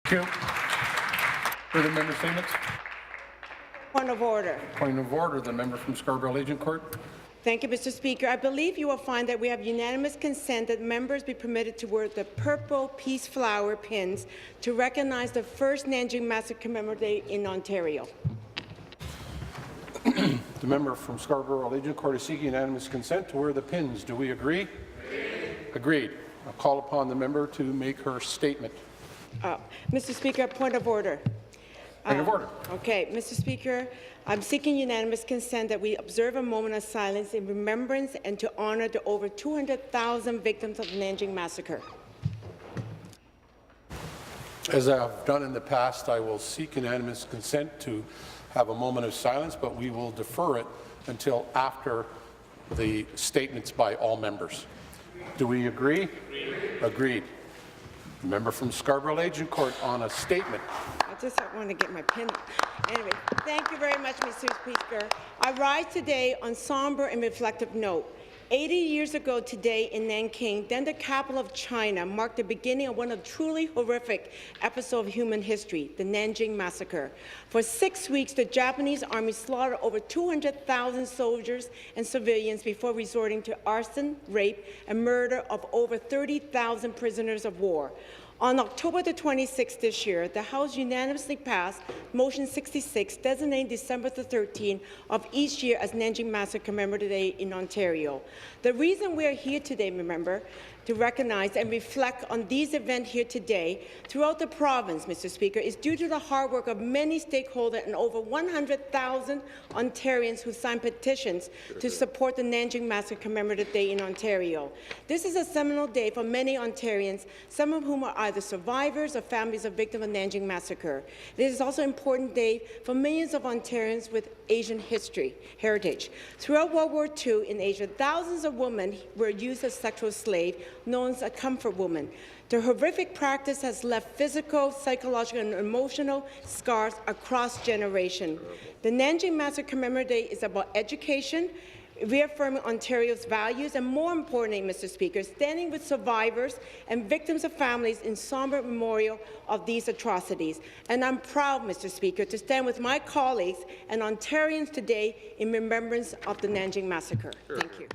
Thank you. Further member statements? Point of order. Point of order, the member from Scarborough-Agincourt. Thank you, Mr. Speaker. I believe you will find that we have unanimous consent that members be permitted to wear the purple peace flower pins to recognize the first Nanjing Massacre Commemorative Day in Ontario. The member from Scarborough-Agincourt is seeking unanimous consent to wear the pins. Do we agree? Agreed. I'll call upon the member to make her statement. Mr. Speaker, point of order. Point of order. Okay, Mr. Speaker, I'm seeking unanimous consent that we observe a moment of silence in remembrance and to honour the over 200,000 victims of the Nanjing Massacre. As I have done in the past, I will seek unanimous consent to have a moment of silence, but we will defer it until after the statements by all members. Do we agree? Agreed. Member from Scarborough-Agincourt on a statement. I just want to get my pen. Anyway, thank you very much, Mr. Speaker. I rise today on somber and reflective note. 80 years ago today in Nanjing, then the capital of China, marked the beginning of one of truly horrific episodes of human history, the Nanjing Massacre. For 6 weeks, the Japanese army slaughtered over 200,000 soldiers and civilians before resorting to arson, rape, and murder of over 30,000 prisoners of war. On October the 26th this year, the House unanimously passed Motion 66, designating December the 13th of each year as Nanjing Massacre Commemorative Day in Ontario. The reason we are here today, remember, to recognize and reflect on these events here today throughout the province, Mr. Speaker, is due to the hard work of many stakeholders and over 100,000 Ontarians who signed petitions to support the Nanjing Massacre Commemorative Day in Ontario. This is a seminal day for many Ontarians, some of whom are either survivors or families of victims of Nanjing Massacre. It is also an important day for millions of Ontarians with Asian heritage. Throughout World War II in Asia, thousands of women were used as sexual slaves, known as a comfort woman. The horrific practice has left physical, psychological, and emotional scars across generations. The Nanjing Massacre Commemorative Day is about education, reaffirming Ontario's values, and more importantly, Mr. Speaker, standing with survivors and victims of families in somber memorial of these atrocities. And I'm proud, Mr. Speaker, to stand with my colleagues and Ontarians today in remembrance of the Nanjing Massacre. Thank you.